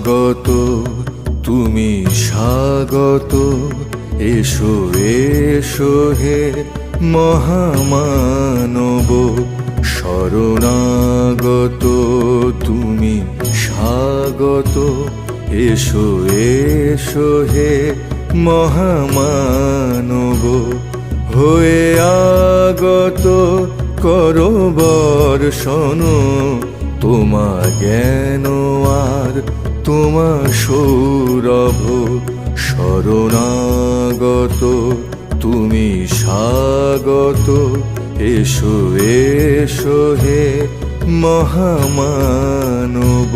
স্বাগত, তুমি স্বাগত। এসো এসো হে মহামানব, শরণাগত তুমি স্বাগত। এসো এসো হে মহামানব, হয়ে আগত করো বর্ষণ তোমা জ্ঞান আর তোমা সৌরভ। শরণাগত তুমি স্বাগত। এসো এসো হে মহামানব।